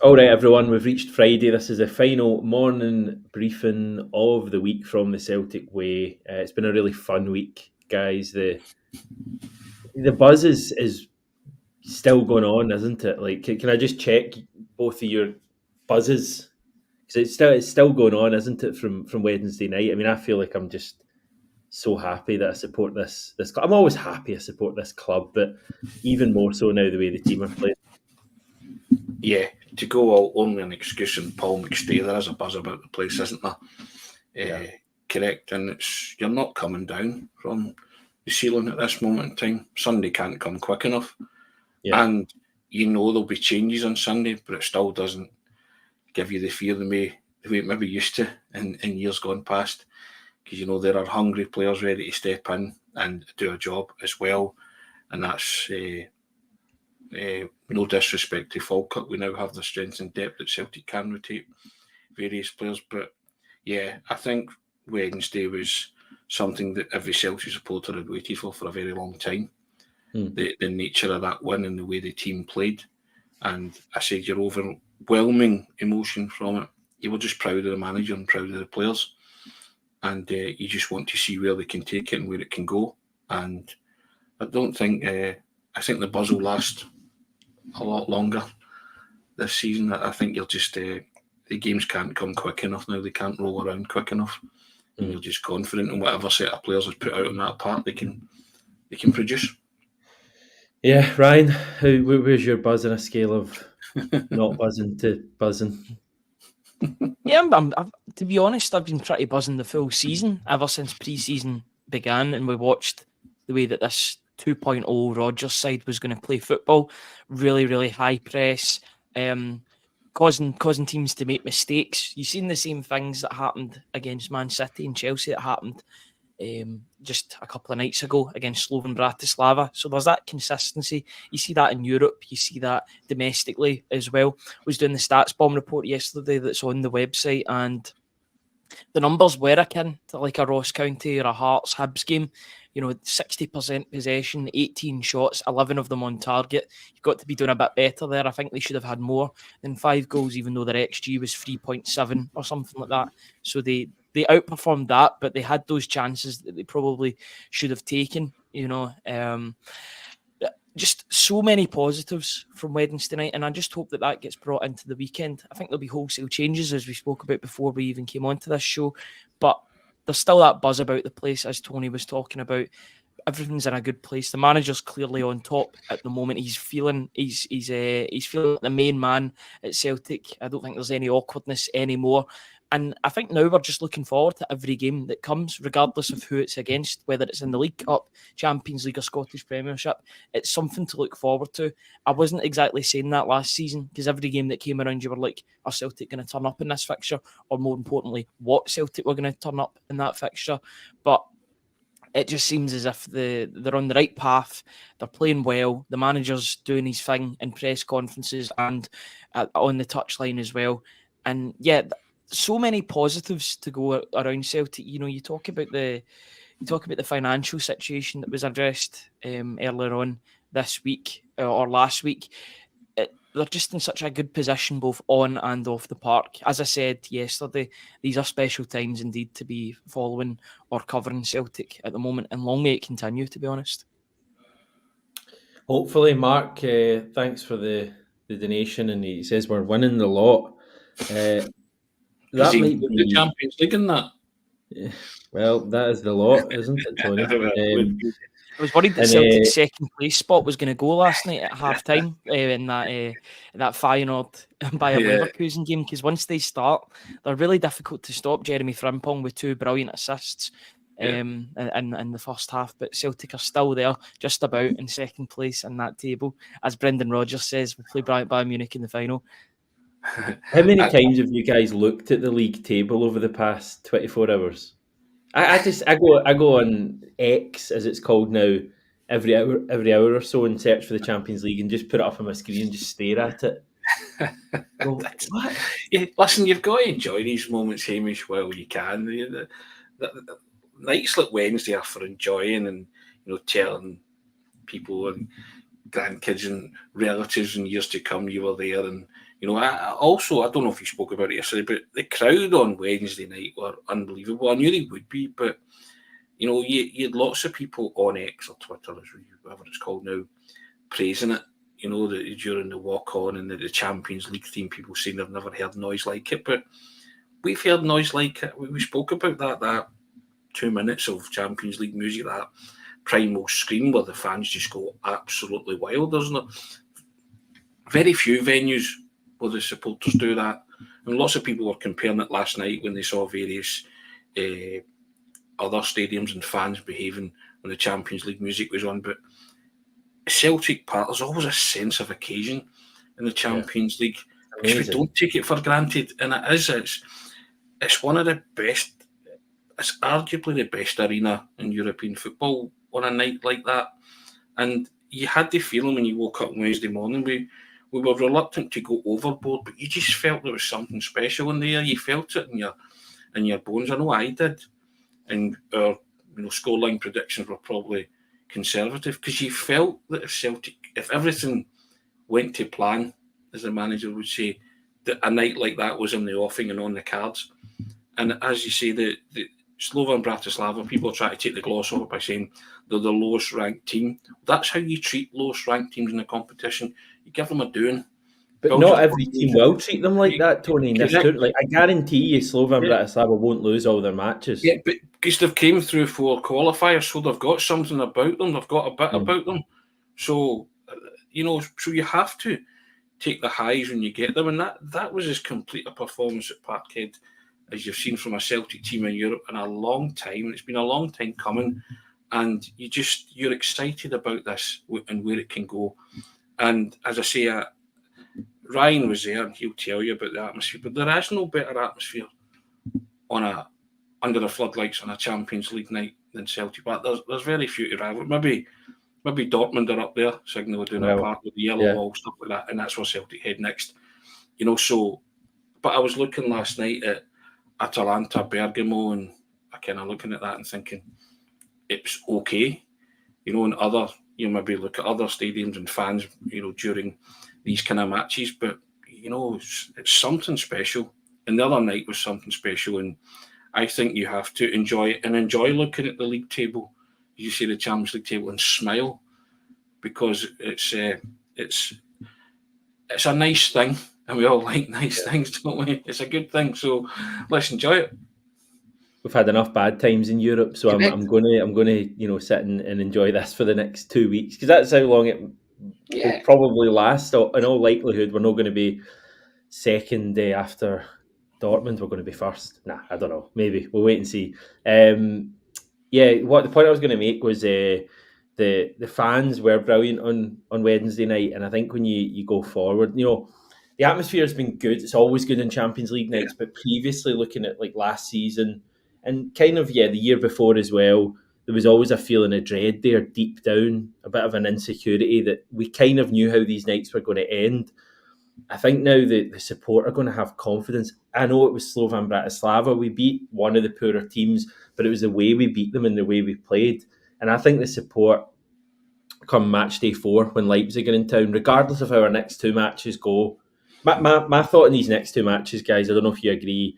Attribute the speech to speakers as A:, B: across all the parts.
A: All right, everyone, we've reached Friday. This is the final morning briefing of the week from the Celtic Way. It's been a really fun week, guys. The buzz is still going on, isn't it? Like, can I just check both of your buzzes? Because it's still going on, isn't it? From Wednesday night. I mean, I feel like I'm just so happy that I support this club. I'm always happy I support this club, but even more so now the way the team are playing.
B: Yeah, to go all only an excuse and Paul McStay, there is a buzz about the place, isn't there?
A: Yeah.
B: Correct, and you're not coming down from the ceiling at this moment in time. Sunday can't come quick enough,
A: Yeah.
B: and there'll be changes on Sunday, but it still doesn't give you the fear the way it maybe used to in years gone past, because there are hungry players ready to step in and do a job as well, and that's no disrespect to Falkirk. We now have the strength and depth that Celtic can rotate various players, but yeah, I think Wednesday was something that every Celtic supporter had waited for a very long time. The nature of that win and the way the team played, and I said your overwhelming emotion from it. You were just proud of the manager and proud of the players, and you just want to see where they can take it and where it can go. And I don't think I think the buzz will last a lot longer this season. I think you'll just the games can't come quick enough now. They can't roll around quick enough, and you're just confident in whatever set of players is put out on that part they can produce.
A: Yeah, Ryan, where's your buzz on a scale of not buzzing to buzzing?
C: Yeah, to be honest, I've been pretty buzzing the full season ever since pre-season began, and we watched the way that this 2.0 Rodgers side was going to play football. Really, really high press, causing teams to make mistakes. You've seen the same things that happened against Man City and Chelsea that happened just a couple of nights ago against Slovan Bratislava. So there's that consistency. You see that in Europe. You see that domestically as well. I was doing the stats bomb report yesterday that's on the website, and the numbers were akin to like a Ross County or a Hearts Hibs game. 60% possession, 18 shots, 11 of them on target. You've got to be doing a bit better there. I think they should have had more than 5 goals, even though their XG was 3.7 or something like that. So they outperformed that, but they had those chances that they probably should have taken. Just so many positives from Wednesday night, and I just hope that gets brought into the weekend. I think there'll be wholesale changes, as we spoke about before we even came onto this show, but there's still that buzz about the place, as Tony was talking about. Everything's in a good place. The manager's clearly on top at the moment. He's feeling he's feeling like the main man at Celtic. I don't think there's any awkwardness anymore. And I think now we're just looking forward to every game that comes, regardless of who it's against, whether it's in the League Cup, Champions League or Scottish Premiership. It's something to look forward to. I wasn't exactly saying that last season, because every game that came around, you were like, are Celtic going to turn up in this fixture? Or more importantly, what Celtic were going to turn up in that fixture? But it just seems as if they're on the right path. They're playing well. The manager's doing his thing in press conferences and on the touchline as well. And yeah, so many positives to go around Celtic. You talk about the financial situation that was addressed earlier on this week or last week. They're just in such a good position both on and off the park. As I said yesterday, these are special times indeed to be following or covering Celtic at the moment, and long may it continue, to be honest.
A: Hopefully, Mark, thanks for the donation, and he says we're winning the lot. That might be
B: the Champions League in that.
A: Well, that is the lot, isn't it, Tony?
C: I was worried that Celtic's second place spot was going to go last night at half time in that Feyenoord by a Leverkusen game, because once they start, they're really difficult to stop. Jeremy Frimpong with 2 brilliant assists in the first half, but Celtic are still there, just about in second place in that table. As Brendan Rodgers says, we'll play Bayern Munich in the final.
A: How many times have you guys looked at the league table over the past 24 hours? I go on X, as it's called now, every hour or so, and search for the Champions League and just put it up on my screen and just stare at it.
B: What? Yeah, listen, you've got to enjoy these moments, Hamish, while you can. The nights like Wednesday are for enjoying and telling people and grandkids and relatives in years to come, you were there. And, you know, I don't know if you spoke about it yesterday, but the crowd on Wednesday night were unbelievable. I knew they would be, but, you know, you had lots of people on X or Twitter, whatever it's called now, praising it. You know, during the walk-on and the Champions League theme, people saying they've never heard noise like it, but we've heard noise like it. We spoke about that 2 minutes of Champions League music, that primal scream where the fans just go absolutely wild. There's not very few venues where the supporters do that. And lots of people were comparing it last night when they saw various other stadiums and fans behaving when the Champions League music was on. But Celtic Park, there's always a sense of occasion in the Champions League because we don't take it for granted. And it's one of the best, it's arguably the best arena in European football on a night like that. And you had the feeling when you woke up Wednesday morning, we were reluctant to go overboard, but you just felt there was something special in there. You felt it in your bones. I know I did. And our scoreline predictions were probably conservative because you felt that if everything went to plan, as the manager would say, that a night like that was in the offing and on the cards. And as you say, the Slovan Bratislava, people try to take the gloss off it by saying they're the lowest ranked team. That's how you treat lowest ranked teams in a competition. You give them a doing.
A: But not every team will treat them like that, Tony. In this tour, like I guarantee you, Slovan Bratislava won't lose all their matches.
B: Yeah, but because they've came through 4 qualifiers, so they've got something about them. They've got a bit about them. So so you have to take the highs when you get them, and that was as complete a performance at Parkhead as you've seen from a Celtic team in Europe in a long time. It's been a long time coming, and you're excited about this and where it can go. And as I say, Ryan was there and he'll tell you about the atmosphere, but there is no better atmosphere under the floodlights on a Champions League night than Celtic Park. There's very few to rival. Maybe Dortmund are up there, Signal doing a part with the yellow wall, stuff like that, and that's where Celtic head next. But I was looking last night at Atalanta, Bergamo, and I kind of looking at that and thinking it's okay. And maybe look at other stadiums and fans, during these kind of matches, but it's something special. And the other night was something special, and I think you have to enjoy it and enjoy looking at the league table. You see the Champions League table and smile because it's a nice thing, and we all like nice things, don't we? It's a good thing, so let's enjoy it.
A: We've had enough bad times in Europe, so I'm going to sit and enjoy this for the next 2 weeks because that's how long it will probably last. In all likelihood, we're not going to be second day after Dortmund. We're going to be first. Nah, I don't know. Maybe we'll wait and see. What the point I was going to make was the fans were brilliant on Wednesday night, and I think when you go forward, the atmosphere has been good. It's always good in Champions League nights, but previously looking at like last season and kind of the year before as well, there was always a feeling of dread there deep down, a bit of an insecurity that we kind of knew how these nights were going to end. I think now the support are going to have confidence. I know it was Slovan Bratislava. We beat one of the poorer teams, but it was the way we beat them and the way we played. And I think the support come match day 4 when Leipzig are in town, regardless of how our next 2 matches go. My thought in these next 2 matches, guys, I don't know if you agree,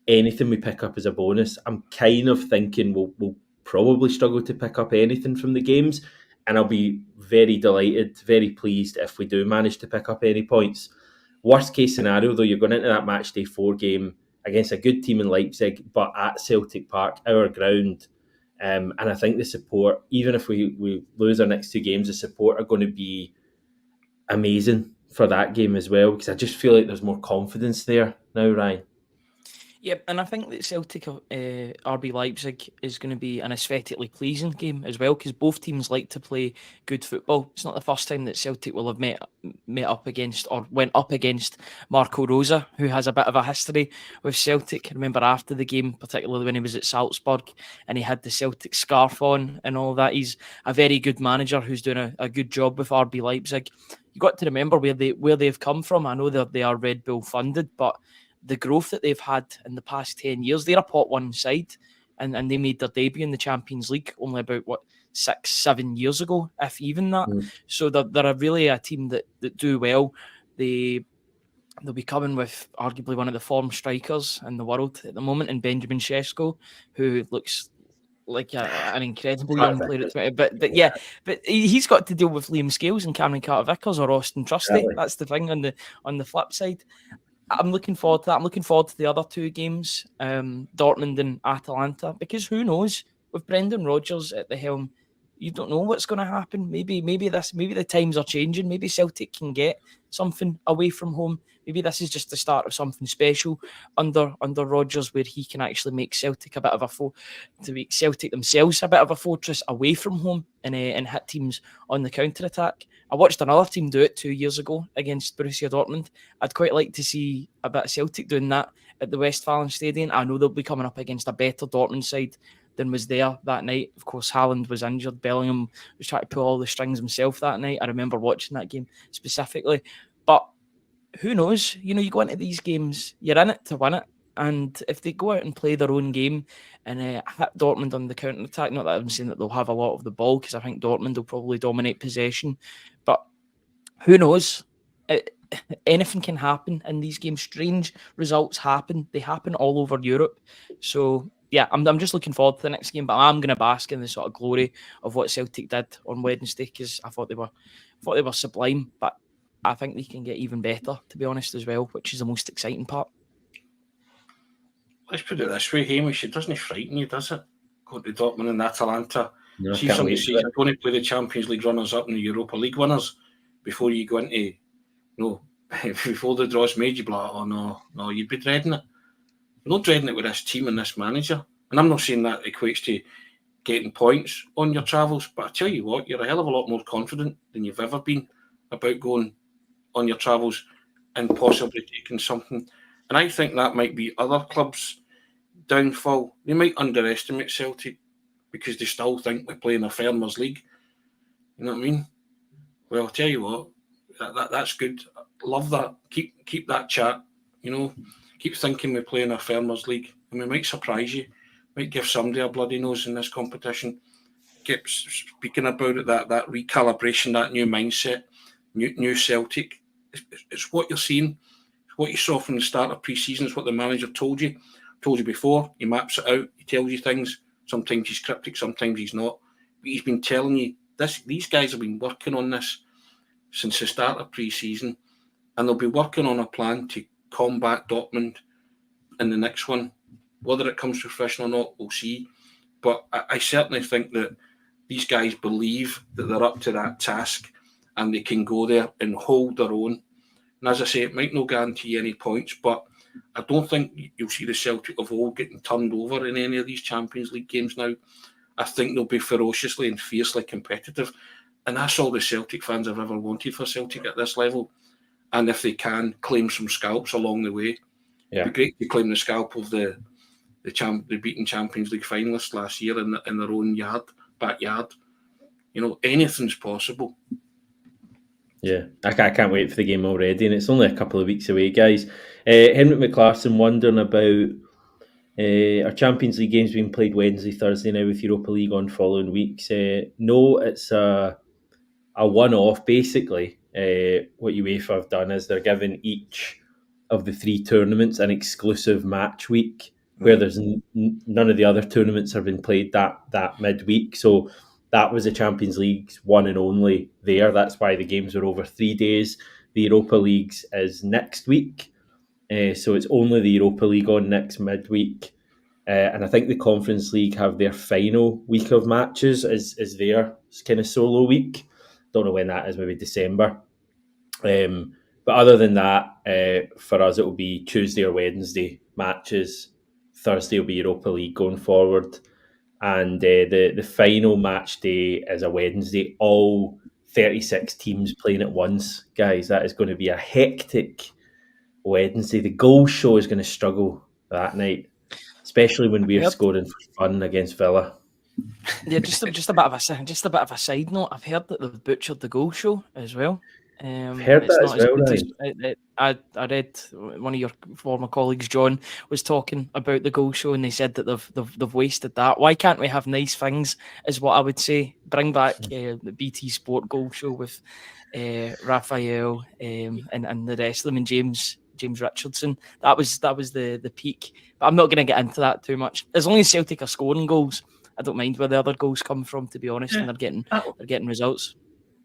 A: anything we pick up is a bonus. I'm kind of thinking we'll probably struggle to pick up anything from the games, and I'll be very delighted, very pleased if we do manage to pick up any points. Worst case scenario, though, you're going into that match day 4 game against a good team in Leipzig, but at Celtic Park, our ground. And I think the support, even if we lose our next 2 games, the support are going to be amazing for that game as well, because I just feel like there's more confidence there now, Ryan.
C: Yep, and I think that Celtic RB Leipzig is going to be an aesthetically pleasing game as well, because both teams like to play good football. It's not the first time that Celtic will have met up against or went up against Marco Rosa, who has a bit of a history with Celtic. I remember after the game, particularly when he was at Salzburg and he had the Celtic scarf on and all that. He's a very good manager who's doing a good job with RB Leipzig. You got to remember where they've come from. I know that they are Red Bull funded, but the growth that they've had in the past 10 years, they're a pot 1 side, and they made their debut in the Champions League only about 6-7 years ago, if even that. So they're really a team that do well. They'll be coming with arguably one of the form strikers in the world at the moment, in Benjamin Sesko, who looks like an incredible young player at 20. But he's got to deal with Liam Scales and Cameron Carter-Vickers or Austin Trusty. Exactly. That's the thing on the flip side. I'm looking forward to that. I'm looking forward to the other two games, Dortmund and Atalanta, because who knows, with Brendan Rodgers at the helm, you don't know what's going to happen. Maybe the times are changing. Maybe Celtic can get something away from home. Maybe this is just the start of something special under Rodgers, where he can actually make Celtic a bit of to make Celtic themselves a bit of a fortress away from home and hit teams on the counter attack. I watched another team do it 2 years ago against Borussia Dortmund. I'd quite like to see a bit of Celtic doing that at the Westfalen Stadium. I know they'll be coming up against a better Dortmund side than was there that night. Of course, Haaland was injured. Bellingham was trying to pull all the strings himself that night. I remember watching that game specifically. But who knows? You go into these games, you're in it to win it. And if they go out and play their own game and hit Dortmund on the counter-attack, not that I'm saying that they'll have a lot of the ball, because I think Dortmund will probably dominate possession. But who knows? Anything can happen in these games. Strange results happen. They happen all over Europe. So, yeah, I'm just looking forward to the next game, but I'm going to bask in the sort of glory of what Celtic did on Wednesday, because I thought they were sublime, but I think they can get even better, to be honest, as well, which is the most exciting part.
B: Let's put it this way, Hamish, it doesn't frighten you, does it? Go to Dortmund and Atalanta. No, see somebody say you're going to play the Champions League runners-up and the Europa League winners before you go into, before the draw's made, you'd be like, oh no, you'd be dreading it. You're not dreading it with this team and this manager. And I'm not saying that equates to getting points on your travels, but I tell you what, you're a hell of a lot more confident than you've ever been about going on your travels and possibly taking something. And I think that might be other clubs' downfall. They might underestimate Celtic because they still think we're playing a Farmers League. You know what I mean? Well, I'll tell you what, that's good. Love that. Keep that chat. Keep thinking we're playing a Farmers League, and we might surprise you. Might give somebody a bloody nose in this competition. Keep speaking about it, that recalibration, that new mindset, new Celtic. It's what you're seeing. It's what you saw from the start of pre-season. It's what the manager told you before. He maps it out. He tells you things. Sometimes he's cryptic, sometimes he's not. But he's been telling you this. These guys have been working on this since the start of pre-season, and they'll be working on a plan to combat Dortmund in the next one. Whether it comes to fruition or not, we'll see. But I certainly think that these guys believe that they're up to that task and they can go there and hold their own. And as I say, it might not guarantee any points, but I don't think you'll see the Celtic of old getting turned over in any of these Champions League games now. I think they'll be ferociously and fiercely competitive. And that's all the Celtic fans have ever wanted for Celtic at this level. And if they can, claim some scalps along the way. Yeah. It'd be great to claim the scalp of the beaten Champions League finalists last year in their own backyard. Anything's possible.
A: Yeah, I can't wait for the game already, and it's only a couple of weeks away, guys. Henrik McClarson wondering about our Champions League games being played Wednesday, Thursday now with Europa League on following weeks. No, it's a one-off, basically. What UEFA have done is they're giving each of the three tournaments an exclusive match week, where there's none of the other tournaments have been played that midweek. So that was the Champions League's one and only there. That's why the games are over 3 days. The Europa League's is next week. So it's only the Europa League on next midweek. And I think the Conference League have their final week of matches as their kind of solo week. Don't know when that is, maybe December. But other than that, for us, it will be Tuesday or Wednesday matches. Thursday will be Europa League going forward. And the final match day is a Wednesday. All 36 teams playing at once. Guys, that is going to be a hectic Wednesday. The goal show is going to struggle that night, especially when we're scoring for fun against Villa.
C: Yeah, just a bit of a side note. I've heard that they've butchered the goal show as well.
A: Heard
C: It's
A: that
C: not
A: as
C: as
A: well,
C: good as
A: Ryan.
C: I read one of your former colleagues, John, was talking about the goal show, and they said that they've wasted that. Why can't we have nice things? Is what I would say. Bring back the BT Sport goal show with Raphael and the rest of them, and James Richardson. That was the peak. But I'm not going to get into that too much. As long as Celtic are scoring goals, I don't mind where the other goals come from, to be honest, and they're getting results.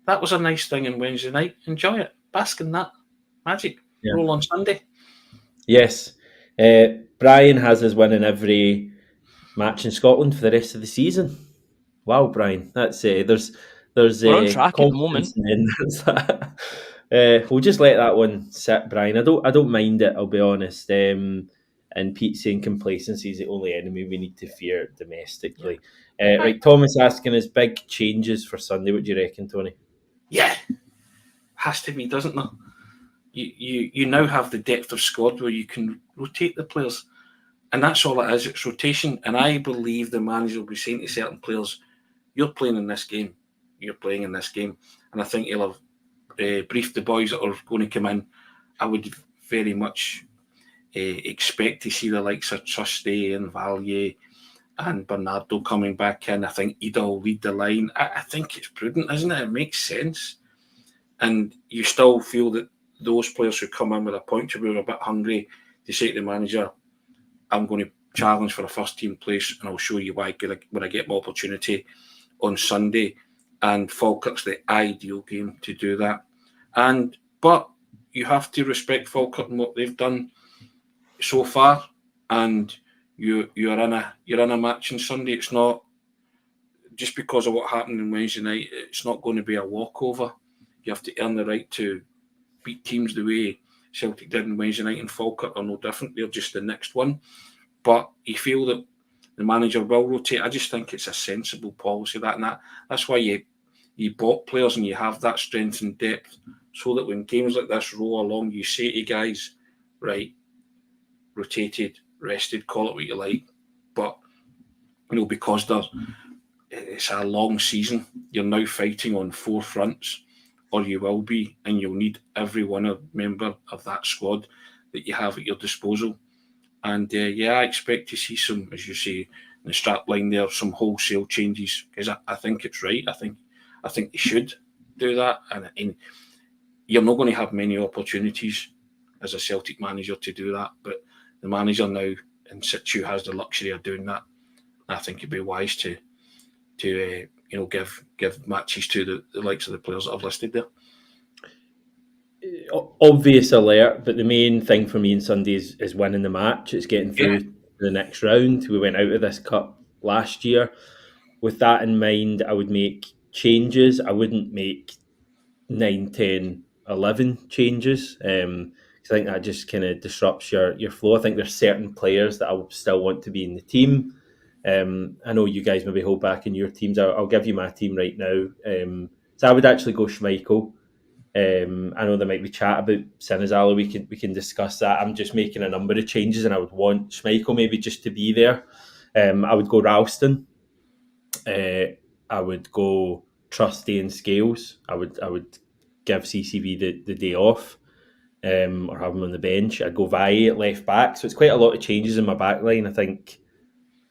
B: That was a nice thing on Wednesday night. Enjoy it. Bask in that magic.
A: Yeah.
B: Roll on Sunday.
A: Yes. Brian has us winning every match in Scotland for the rest of the season. Wow, Brian. That's there's
C: We're on track at the moment.
A: We'll just let that one sit, Brian. I don't mind it, I'll be honest. And Pete saying complacency is the only enemy we need to fear domestically. Right, Thomas asking us big changes for Sunday. What do you reckon, Tony?
B: Yeah. Has to be, doesn't there? You now have the depth of squad where you can rotate the players. And that's all it is. It's rotation. And I believe the manager will be saying to certain players, you're playing in this game. You're playing in this game. And I think he'll have briefed the boys that are going to come in. I would very much expect to see the likes of Trusty and Valier and Bernardo coming back in. I think Ida will lead the line. I think it's prudent, isn't it? It makes sense. And you still feel that those players who come in with a point to be a bit hungry, they say to the manager, I'm going to challenge for a first team place and I'll show you why when I get my opportunity on Sunday. And Falkirk's the ideal game to do that. But you have to respect Falkirk and what they've done so far. And you're in a match on Sunday. It's not just because of what happened on Wednesday night. It's not going to be a walkover. You have to earn the right to beat teams the way Celtic did on Wednesday night, and Falkirk are no different. They're just the next one. But you feel that the manager will rotate. I just think it's a sensible policy that's why you bought players and you have that strength and depth, so that when games like this roll along, you say to guys, right, rotated, rested, call it what you like. But because it's a long season, you're now fighting on 4 fronts, or you will be, and you'll need every member of that squad that you have at your disposal. And I expect to see some, as you say, in the strap line there, some wholesale changes, because I think it's right. I think they should do that, and you're not going to have many opportunities as a Celtic manager to do that. But the manager now in situ has the luxury of doing that. I think it'd be wise to give matches to the likes of the players that I've listed there.
A: Obvious alert, but the main thing for me on Sunday is winning the match. It's getting through the next round. We went out of this cup last year. With that in mind, I would make changes. I wouldn't make 9, 10, 11 changes. I think that just kind of disrupts your flow. I think there's certain players that I still want to be in the team. I know you guys maybe hold back in your teams. I'll give you my team right now. So I would actually go Schmeichel. I know there might be chat about Sinazala. We can discuss that. I'm just making a number of changes, and I would want Schmeichel maybe just to be there. I would go Ralston. I would go Trusty and Scales. I would give CCV the day off, or have him on the bench. I'd go Valle at left back. So it's quite a lot of changes in my back line. I think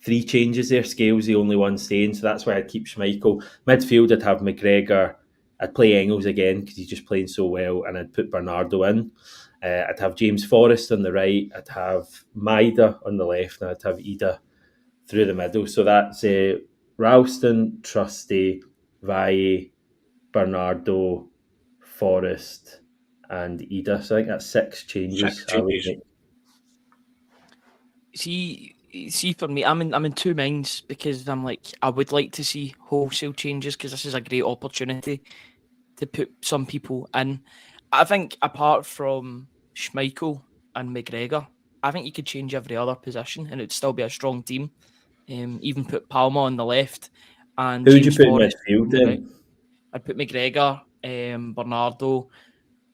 A: 3 changes there. Scales the only one staying, so that's why I'd keep Schmeichel. Midfield, I'd have McGregor. I'd play Engels again because he's just playing so well, and I'd put Bernardo in. I'd have James Forrest on the right. I'd have Maida on the left, and I'd have Ida through the middle. So that's Ralston, Trusty, Valle, Bernardo, Forrest, and Ida. So I think that's 6 changes.
B: 6 changes.
C: See, for me, I'm in 2 minds, because I'm like, I would like to see wholesale changes, because this is a great opportunity to put some people in. I think apart from Schmeichel and McGregor, I think you could change every other position and it'd still be a strong team. Even put Palma on the left and
A: who would you
C: James
A: put in
C: Forrest
A: midfield
C: on the
A: then?
C: right. I'd put McGregor, Bernardo,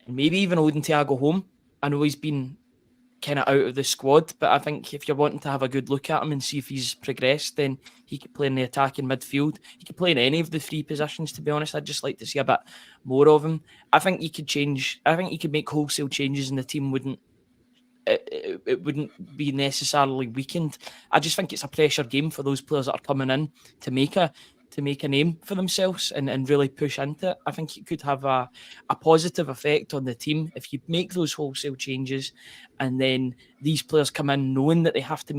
C: and maybe even Odin Thiago home. I know he's been kind of out of the squad. But I think if you're wanting to have a good look at him and see if he's progressed, then he could play in the attacking midfield. He could play in any of the three positions, to be honest. I'd just like to see a bit more of him. I think he could change. I think he could make wholesale changes and the team wouldn't be necessarily weakened. I just think it's a pressure game for those players that are coming in to make a name for themselves and really push into it. I think it could have a positive effect on the team if you make those wholesale changes, and then these players come in knowing that they have to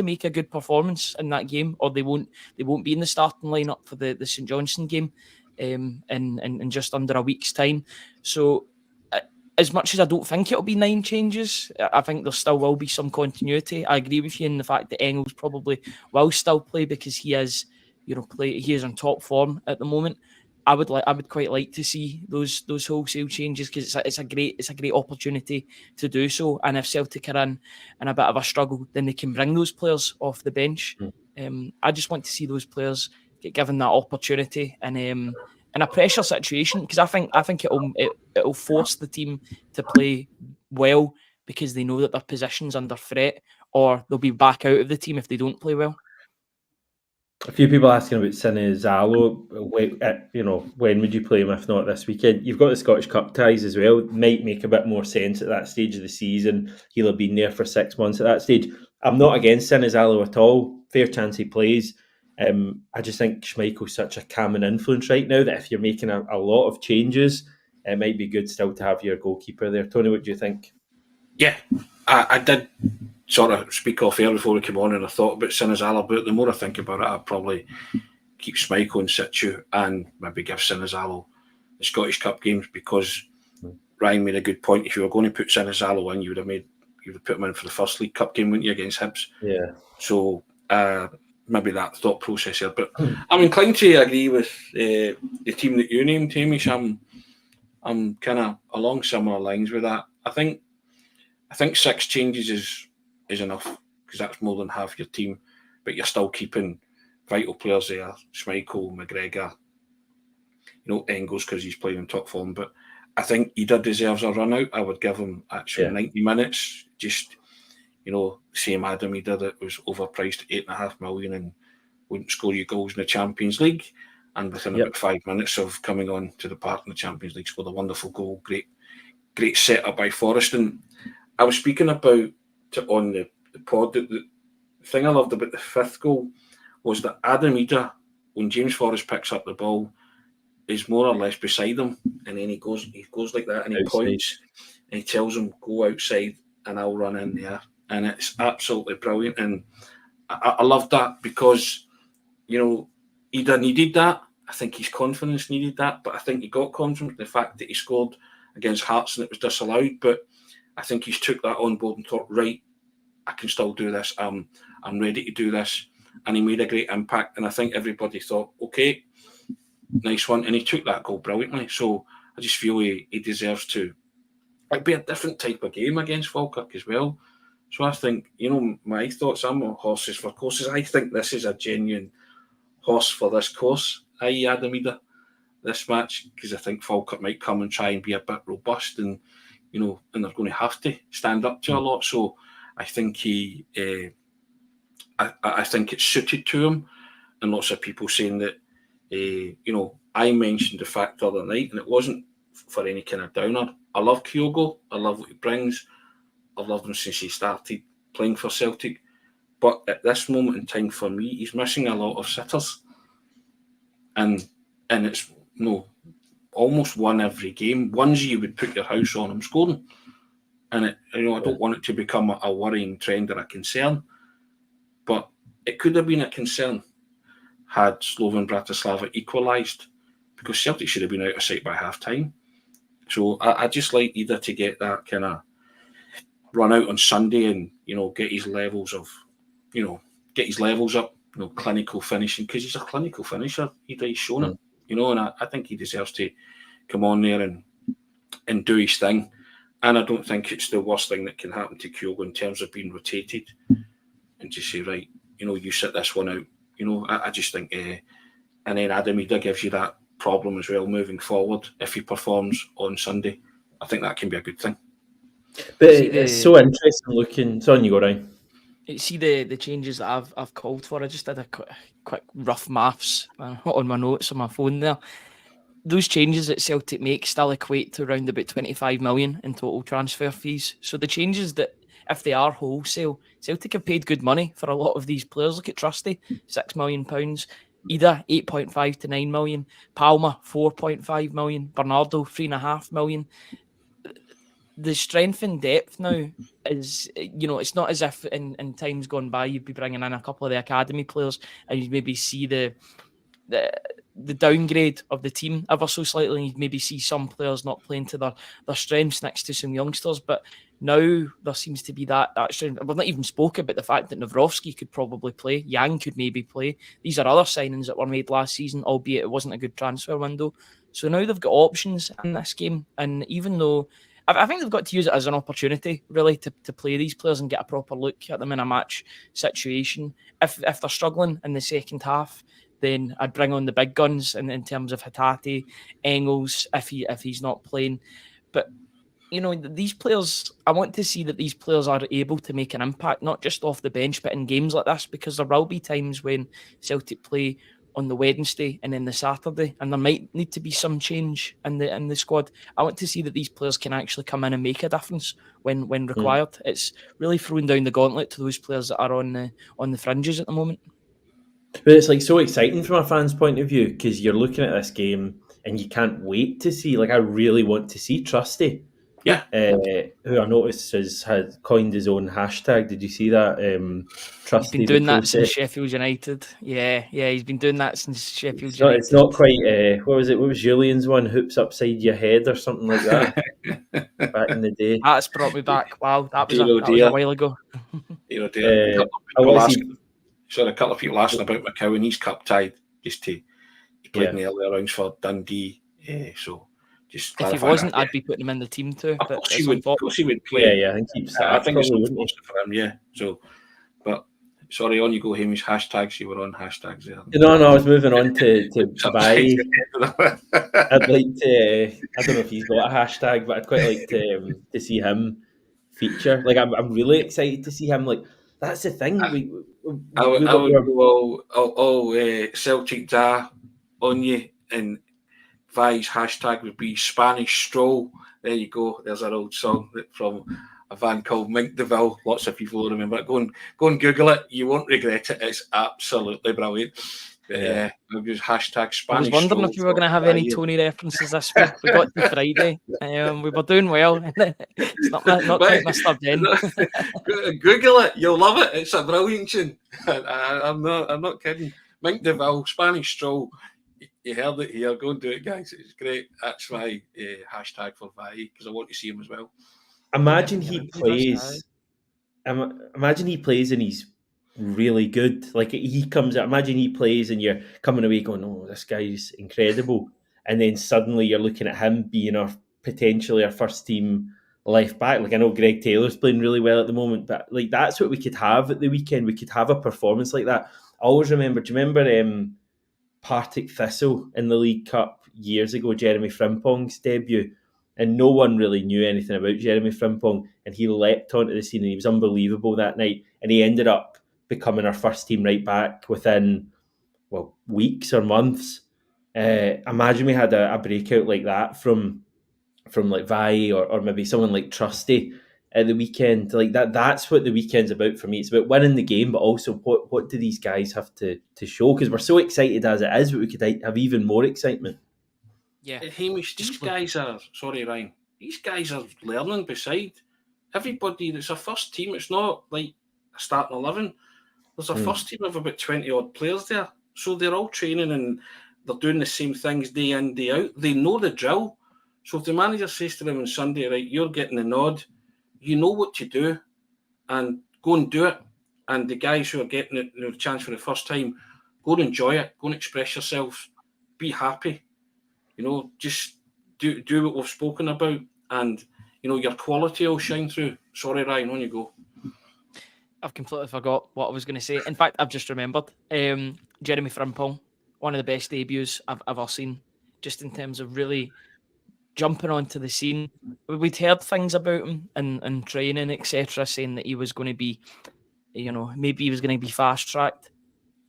C: make a good performance in that game, or they won't be in the starting lineup for the St Johnstone game in just under a week's time. So as much as I don't think it'll be 9 changes, I think there still will be some continuity. I agree with you in the fact that Engels probably will still play because he is, he is on top form at the moment. I would quite like to see those wholesale changes because it's a great opportunity to do so. And if Celtic are in a bit of a struggle, then they can bring those players off the bench. I just want to see those players get given that opportunity and in a pressure situation, because I think it'll force the team to play well because they know that their position's under threat, or they'll be back out of the team if they don't play well.
A: A few people asking about Sine Zalo. When would you play him if not this weekend? You've got the Scottish Cup ties as well. Might make a bit more sense at that stage of the season. He'll have been there for 6 months at that stage. I'm not against Sine Zalo at all. Fair chance he plays. I just think Schmeichel's such a calming influence right now that if you're making a lot of changes, it might be good still to have your goalkeeper there. Tony, what do you think?
B: Yeah, I did sort of speak off air before we came on, and I thought about Sinazala, but the more I think about it, I'd probably keep Schmeichel in situ and maybe give Sinazalo the Scottish Cup games, because Ryan made a good point. If you were going to put Sinazalo in, you would have put him in for the first League Cup game, wouldn't you, against Hibs?
A: Yeah.
B: So maybe that thought process here, but I'm inclined to agree with the team that you named, Hamish. I'm kind of along similar lines with that. I think 6 changes is enough, because that's more than half your team, but you're still keeping vital players there, Schmeichel, McGregor, Engels, because he's playing in top form. But I think Ida deserves a run out. I would give him actually 90 minutes. Just, same Adam Ida that was overpriced at $8.5 million and wouldn't score you goals in the Champions League. And within about 5 minutes of coming on to the park in the Champions League, scored a wonderful goal. Great setup by Forrest. And I was speaking about on the pod that the thing I loved about the 5th goal was that Adam Ida, when James Forrest picks up the ball, is more or less beside him, and then he goes like that, and he points and he tells him, go outside and I'll run in there. And it's absolutely brilliant. And I love that because, Ida needed that. I think his confidence needed that, but I think he got confident. The fact that he scored against Hearts and it was disallowed, but I think he's took that on board and thought, right, I can still do this. I'm ready to do this. And he made a great impact. And I think everybody thought, okay, nice one. And he took that goal brilliantly. So I just feel he deserves to. It'd be a different type of game against Falkirk as well. So I think, my thoughts, I'm on horses for courses. I think this is a genuine horse for this course, i.e. Adam Ida, this match, because I think Falkirk might come and try and be a bit robust and, and they're going to have to stand up to a lot. So I think I think it's suited to him, and lots of people saying that, I mentioned the fact the other night, and it wasn't for any kind of downer. I love Kyogo. I love what he brings. I've loved him since he started playing for Celtic. But at this moment in time, for me, he's missing a lot of sitters. And it's, almost one every game. Ones you would put your house on him scoring. And I don't want it to become a worrying trend or a concern. But it could have been a concern had Slovan Bratislava equalised, because Celtic should have been out of sight by half time. So I just like Ida to get that kind of run out on Sunday and, get his levels up, clinical finishing, because he's a clinical finisher. He's shown it, and I think he deserves to come on there and do his thing. And I don't think it's the worst thing that can happen to Kyogo in terms of being rotated and just say, right, you sit this one out. I just think, and then Adam Ida gives you that problem as well moving forward. If he performs on Sunday, I think that can be a good thing.
A: But it's so interesting looking. It's on you, go, Ryan.
C: See the changes that I've called for. I just did a quick rough maths on my notes on my phone there. Those changes that Celtic make still equate to around about 25 million in total transfer fees. So the changes that, if they are wholesale, Celtic have paid good money for a lot of these players. Look at Trusty, £6 million. Ida, 8.5 to 9 million. Palmer, 4.5 million. Bernardo, 3.5 million. The strength and depth now is, it's not as if in times gone by you'd be bringing in a couple of the academy players and you'd maybe see the downgrade of the team ever so slightly, and you'd maybe see some players not playing to their strengths next to some youngsters. But now there seems to be that strength. We've not even spoken about the fact that Nawrocki could probably play, Yang could maybe play. These are other signings that were made last season, albeit it wasn't a good transfer window. So now they've got options in this game, and even though I think they've got to use it as an opportunity, really, to play these players and get a proper look at them in a match situation. If they're struggling in the second half, then I'd bring on the big guns in terms of Hatate, Engels, if he's not playing. But, these players, I want to see that these players are able to make an impact, not just off the bench, but in games like this, because there will be times when Celtic play on the Wednesday and then the Saturday, and there might need to be some change in the squad. I want to see that these players can actually come in and make a difference when required. It's really throwing down the gauntlet to those players that are on the fringes at the moment.
A: But it's so exciting from a fan's point of view, because you're looking at this game and you can't wait to see. I really want to see Trusty.
B: Yeah.
A: Who I noticed had coined his own hashtag. Did you see that? Trusty.
C: He's been doing that since Sheffield United. Yeah, he's been doing that since Sheffield United.
A: It's not quite. What was it? What was Julian's one? Hoops upside your head or something like that. Back in the day.
C: That's brought me back. Wow, that was a while ago.
B: A couple of people asking about McCowan. Cup tied. He played in the earlier rounds for Dundee. So just
C: if he wasn't, I'd be putting him in the team too.
B: Of course he would play.
A: Yeah, I think he'd start.
B: I think it's unfortunate for him. Yeah. So, but sorry, on you go, Hamish. Hashtags. You were on hashtags there.
A: No, I was moving on to Vai. I'd like to. I don't know if he's got a hashtag, but I'd quite like to see him feature. I'm really excited to see him. That's the thing.
B: I would go all Celtic Da on you, and Vai's hashtag would be Spanish Stroll. There you go. There's an old song from a van called Mink DeVille. Lots of people will remember it. Go and Google it. You won't regret it. It's absolutely brilliant. Yeah, hashtag Spanish Stroll.
C: I was wondering if you were going to have any Tony references this week. We got to Friday. We were doing well. It's not quite Mr. Ben.
B: Google it. You'll love it. It's a brilliant tune. I'm not kidding. Mink DeVille, Spanish Stroll. You heard it here. Go and do it, guys. It's great. That's my hashtag for Vai, because I want to see him as well.
A: Imagine he plays and he's really good. He comes out. Imagine he plays and you're coming away going, "Oh, this guy's incredible," and then suddenly you're looking at him being potentially our first team left back. I know Greg Taylor's playing really well at the moment, but that's what we could have at the weekend. We could have a performance like that. I always remember. Do you remember Partick Thistle in the League Cup years ago? Jeremy Frimpong's debut. And no one really knew anything about Jeremy Frimpong, and he leapt onto the scene and he was unbelievable that night. And he ended up becoming our first team right back within, weeks or months. Imagine we had a breakout like that from Vai or maybe someone like Trusty at the weekend. That's what the weekend's about for me. It's about winning the game, but also what do these guys have to show? Because we're so excited as it is, but we could have even more excitement.
B: Yeah, Hamish, these guys are, sorry Ryan, these guys are learning beside everybody. That's a first team. It's not like a starting 11. There's a first team of about 20 odd players there. So they're all training and they're doing the same things day in, day out. They know the drill. So if the manager says to them on Sunday, right, you're getting the nod, you know what to do and go and do it. And the guys who are getting the chance for the first time, go and enjoy it. Go and express yourself. Be happy. Just do what we've spoken about, and your quality will shine through. Sorry, Ryan, on you go.
C: I've completely forgot what I was going to say. In fact, I've just remembered. Jeremy Frimpong, one of the best debuts I've ever seen, just in terms of really jumping onto the scene. We'd heard things about him in training, etc., saying that he was going to be, maybe he was going to be fast-tracked.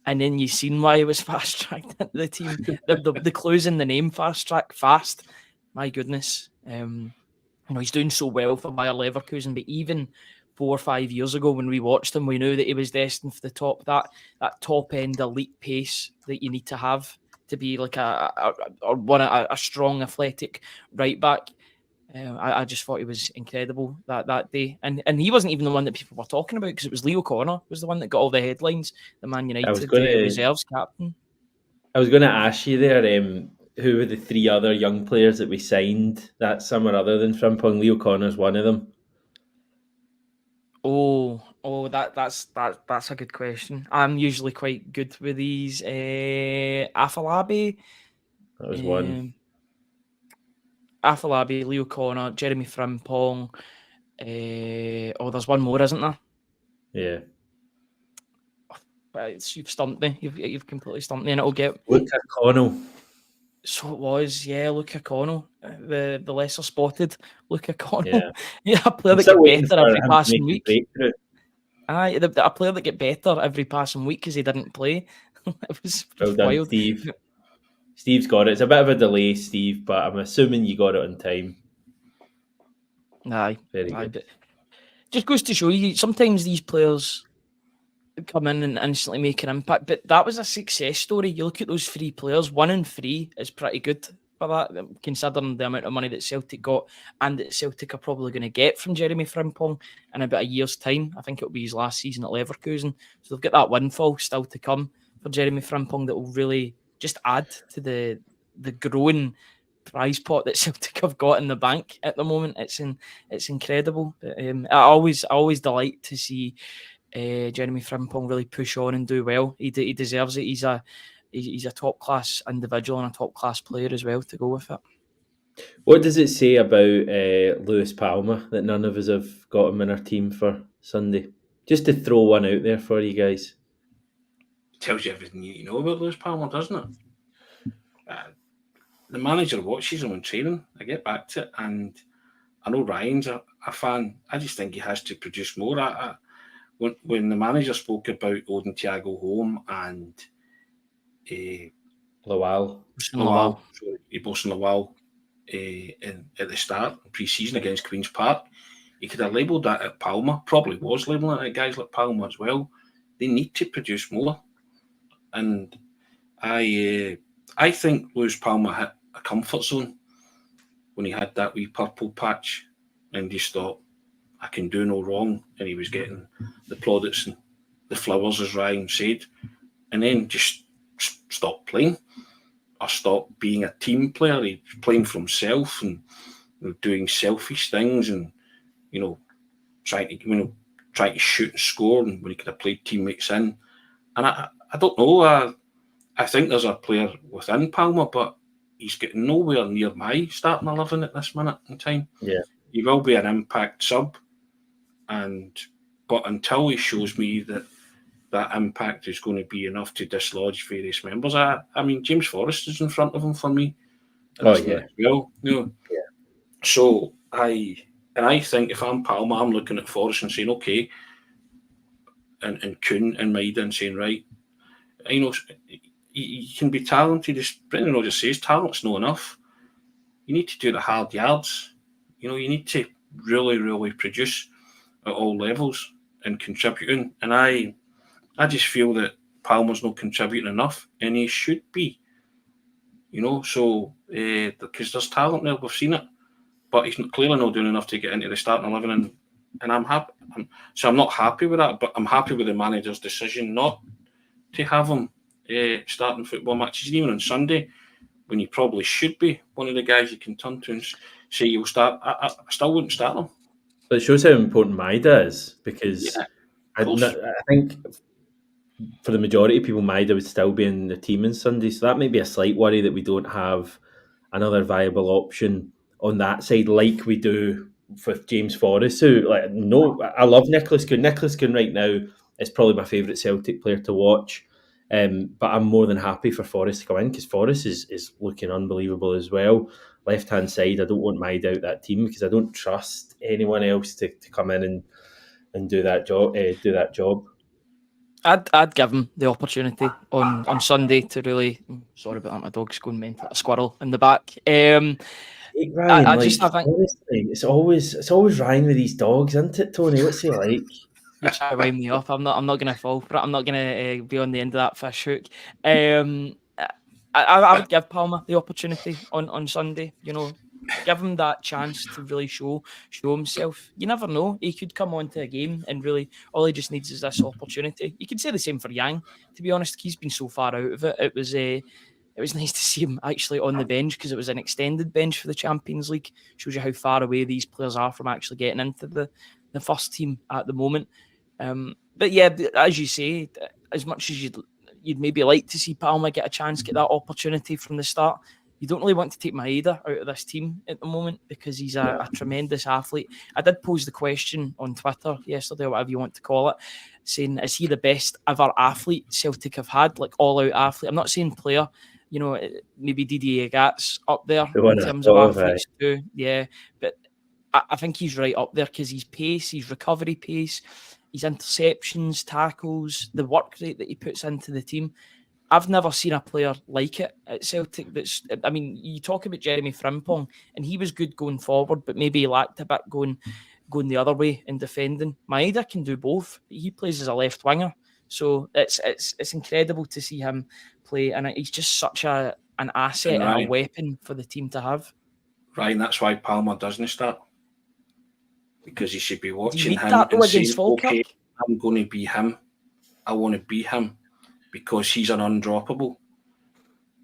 C: And then you seen why he was fast-tracked into the team. The clues in the name, fast-track, fast. My goodness. He's doing so well for Bayer Leverkusen, but even 4 or 5 years ago when we watched him, we knew that he was destined for the top, that top-end elite pace that you need to have to be like a strong, athletic right-back. I just thought he was incredible that day. And he wasn't even the one that people were talking about, because it was Leo Connor was the one that got all the headlines, the Man United reserves captain.
A: I was going to ask you there, who were the 3 other young players that we signed that summer other than Frimpong? Leo Connor's one of them.
C: That's a good question. I'm usually quite good with these. Afalabi.
A: That was one.
C: Afalabi, Leo Connor, Jeremy Frimpong. There's one more, isn't there?
A: Yeah.
C: You've stumped me. You've completely stumped me, and it'll get
A: Luca Connell.
C: So it was, Luca Connell, the lesser spotted Luca Connell. Yeah, a player that get better every passing week. A player that get better every passing week because he didn't play. It was
A: well done, wild. Steve. Steve's got it. It's a bit of a delay, Steve, but I'm assuming you got it on time.
C: Aye.
A: Very good.
C: But just goes to show you, sometimes these players come in and instantly make an impact, but that was a success story. You look at those 3 players, 1 in 3 is pretty good for that, considering the amount of money that Celtic got and that Celtic are probably going to get from Jeremy Frimpong in about a year's time. I think it'll be his last season at Leverkusen, so they've got that windfall still to come for Jeremy Frimpong that will really just add to the growing prize pot that Celtic have got in the bank at the moment. It's incredible. But, I always delight to see Jeremy Frimpong really push on and do well. He deserves it. He's a top class individual and a top class player as well to go with it.
A: What does it say about Lewis Palmer that none of us have got him in our team for Sunday? Just to throw one out there for you guys.
B: Tells you everything you know about Lewis Palmer, doesn't it? The manager watches him in training. I get back to it, and I know Ryan's a fan. I just think he has to produce more. When the manager spoke about Odin Thiago home and
A: Lawal
B: at the start, pre-season against Queen's Park, he could have labelled that at Palmer. Probably was labelling it at guys like Palmer as well. They need to produce more, and I think Lewis Palmer hit a comfort zone when he had that wee purple patch and just thought, I can do no wrong, and he was getting the plaudits and the flowers, as Ryan said, and then just stopped playing or stopped being a team player. He was playing for himself and doing selfish things, and trying to shoot and score, and when he could have played teammates in. And I don't know. I think there's a player within Palmer, but he's getting nowhere near my starting 11 at this minute in time.
A: Yeah,
B: he will be an impact sub. But until he shows me that impact is going to be enough to dislodge various members, I mean, James Forrest is in front of him for me.
A: Oh yeah.
B: Well, yeah. So I think if I'm Palmer, I'm looking at Forrest and saying, okay, and Kuhn and Maida and saying, right, you can be talented. As Brendan Rodgers says, talent's not enough. You need to do the hard yards. You need to really, really produce at all levels and contributing. And I just feel that Palmer's not contributing enough, and he should be. So because there's talent there, we've seen it, but he's clearly not doing enough to get into the starting 11. And I'm happy. I'm not happy with that, but I'm happy with the manager's decision not to have him starting football matches, and even on Sunday, when he probably should be one of the guys you can turn to and say you'll start. I still wouldn't start him.
A: But it shows how important Maida is, because I think for the majority of people, Maida would still be in the team on Sunday. So that might be a slight worry that we don't have another viable option on that side like we do with James Forrest. Who, I love Nicholas Kuhn. Nicholas Kuhn right now is probably my favourite Celtic player to watch. But I'm more than happy for Forrest to come in, because Forrest is looking unbelievable as well. left-hand side. I don't want Maida out that team because I don't trust anyone else to come in and do that job.
C: I'd give him the opportunity on Sunday to really. Sorry about that, my dog's going mental. A squirrel in the back.
A: Ryan,
C: I think
A: honestly, it's always Ryan with these dogs, isn't it, Tony? What's he like?
C: You're trying to wind me up. I'm not going to fall for it. I'm not going to be on the end of that fish hook. I would give Palmer the opportunity on Sunday. Give him that chance to really show himself. You never know. He could come onto a game and really all he just needs is this opportunity. You could say the same for Yang. To be honest, he's been so far out of it. It was nice to see him actually on the bench because it was an extended bench for the Champions League. Shows you how far away these players are from actually getting into the first team at the moment. But yeah, as you say, as much as you'd maybe like to see Palmer get a chance, get that opportunity from the start, you don't really want to take Maeda out of this team at the moment because he's a tremendous athlete. I did pose the question on Twitter yesterday, or whatever you want to call it, saying, is he the best ever athlete Celtic have had, like all-out athlete? I'm not saying player, maybe Didier Agat's up there in terms of athletes too. Yeah, but I think he's right up there because his pace, his recovery pace, his interceptions, tackles, the work rate that he puts into the team. I've never seen a player like it at Celtic. You talk about Jeremy Frimpong, and he was good going forward, but maybe he lacked a bit going the other way in defending. Maeda can do both. He plays as a left winger, so it's incredible to see him play, and he's just such an asset and a weapon for the team to have.
B: Ryan, that's why Palmer doesn't start, because he should be watching him
C: and saying, "Okay,
B: I'm going to be him. I want to be him." Because he's an undroppable.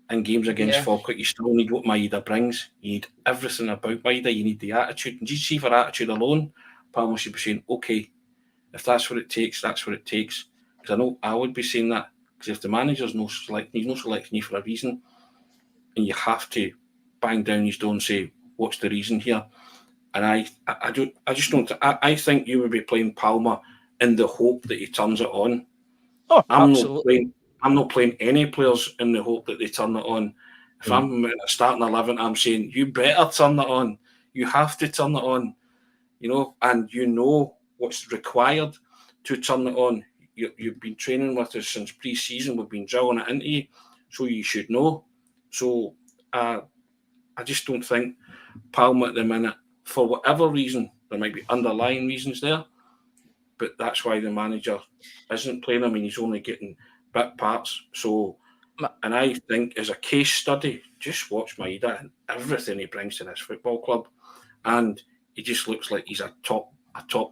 B: In games against Falkirk, you still need what Maeda brings. You need everything about Maeda. You need the attitude. And you see, for attitude alone, Palmer should be saying, okay, if that's what it takes, that's what it takes. Because I know I would be saying that. Because if the manager's he's not selecting you for a reason, and you have to bang down his door and say, what's the reason here? And I think you would be playing Palmer in the hope that he turns it on.
C: Oh, absolutely.
B: I'm not playing any players in the hope that they turn it on. If I'm starting 11, I'm saying, you better turn it on. You have to turn it on, and you know what's required to turn it on. You've been training with us since pre-season. We've been drilling it into you, so you should know. So I just don't think Palmer at the minute, for whatever reason, there might be underlying reasons there, but that's why the manager isn't playing him, and he's only getting bit parts. So, and I think as a case study, just watch Maeda and everything he brings to this football club, and he just looks like he's a top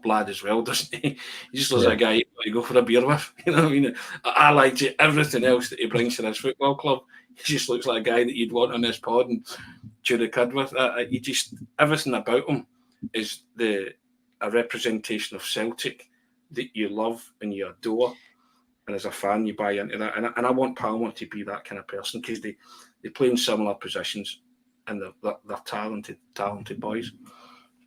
B: lad as well, doesn't he? He just looks like a guy you go for a beer with. You know what I mean? I like everything else that he brings to this football club. He just looks like a guy that you'd want on this pod and chew the cud with. He just, everything about him is a representation of Celtic that you love and you adore, and as a fan you buy into that, and I want Palmer to be that kind of person, because they play in similar positions and they're talented boys.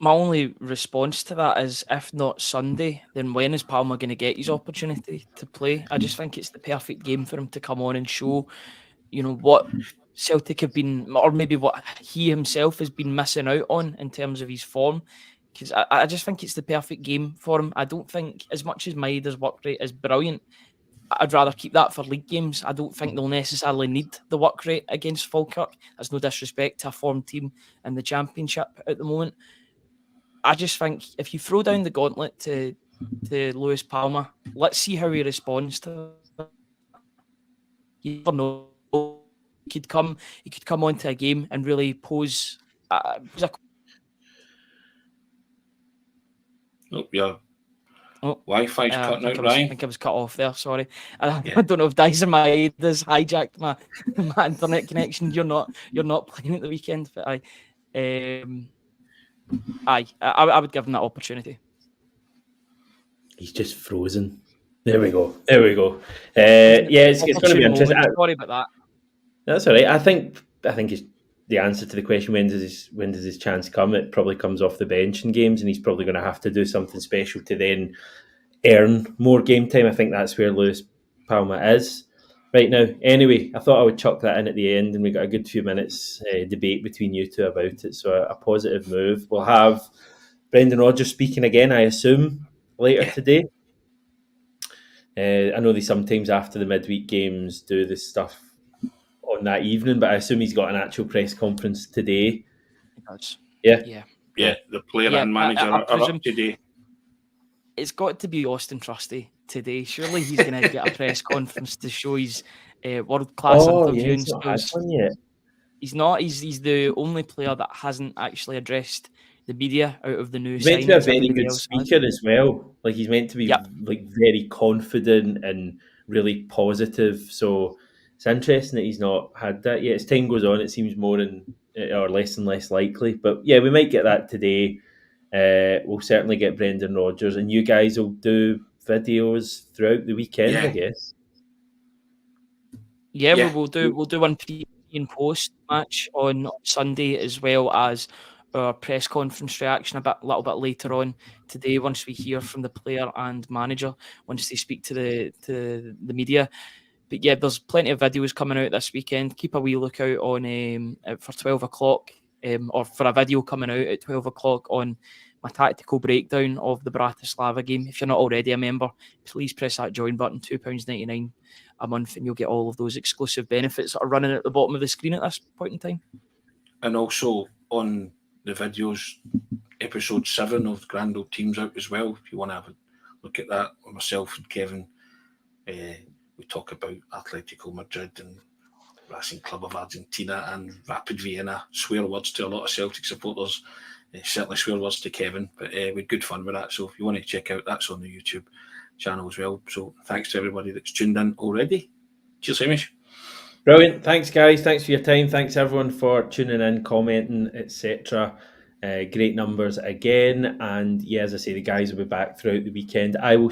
C: My only response to that is, if not Sunday, then when is Palmer going to get his opportunity to play? I just think it's the perfect game for him to come on and show, what Celtic have been, or maybe what he himself has been missing out on in terms of his form. Because I just think it's the perfect game for him. I don't think, as much as Maeda's work rate is brilliant, I'd rather keep that for league games. I don't think they'll necessarily need the work rate against Falkirk. There's no disrespect to a form team in the Championship at the moment. I just think if you throw down the gauntlet to Lewis Palmer, let's see how he responds to it. You never know. He could come onto a game and really pose a
B: Wi-Fi's cutting out, Ryan.
C: I think I was cut off there. Sorry, I don't know if Dyson Maeda's hijacked my internet connection. You're not playing at the weekend, but I would give him that opportunity.
A: He's just frozen. There we go. It's going to be interesting.
C: Sorry about that.
A: That's all right. I think it's the answer to the question, when does his chance come? It probably comes off the bench in games, and he's probably going to have to do something special to then earn more game time. I think that's where Lewis Palmer is. Right now, anyway, I thought I would chuck that in at the end, and we got a good few minutes debate between you two about it. So a positive move. We'll have Brendan Rodgers speaking again, I assume, later today. I know they sometimes after the midweek games do this stuff on that evening, but I assume he's got an actual press conference today.
C: He does.
A: Yeah.
B: Yeah, the player and manager
C: I
B: are up today.
C: It's got to be Austin Trusty today. Surely he's going to get a press conference to show his world-class interviewing
A: he's not had one yet.
C: He's not. He's the only player that hasn't actually addressed the media out of the new
A: He's meant to be a
C: signings.
A: very
C: Everybody
A: good
C: else
A: speaker
C: has.
A: as well. Like he's meant to be like very confident and really positive. So it's interesting that he's not had that yet. As time goes on, it seems more or less and less likely. But yeah, we might get that today. We'll certainly get Brendan Rodgers, and you guys will do videos throughout the weekend, I guess.
C: Yeah, we'll do one pre and post match on Sunday, as well as our press conference reaction a little bit later on today. Once we hear from the player and manager, once they speak to the media. But yeah, there's plenty of videos coming out this weekend. Keep a wee lookout on for 12 o'clock, or for a video coming out at 12 o'clock on my tactical breakdown of the Bratislava game. If you're not already a member, please press that join button, £2.99 a month, and you'll get all of those exclusive benefits that are running at the bottom of the screen at this point in time.
B: And also on the videos, episode 7 of Grand Old Teams out as well. If you want to have a look at that, with myself and Kevin, we talk about Atletico Madrid and Racing Club of Argentina and Rapid Vienna. Swear words to a lot of Celtic supporters. Certainly swear words to Kevin, but we had good fun with that. So if you want to check out, that's on the YouTube channel as well. So thanks to everybody that's tuned in already. Cheers, Hamish.
A: Brilliant. Thanks, guys. Thanks for your time. Thanks, everyone, for tuning in, commenting, etc. Great numbers again. And yeah, as I say, the guys will be back throughout the weekend. I will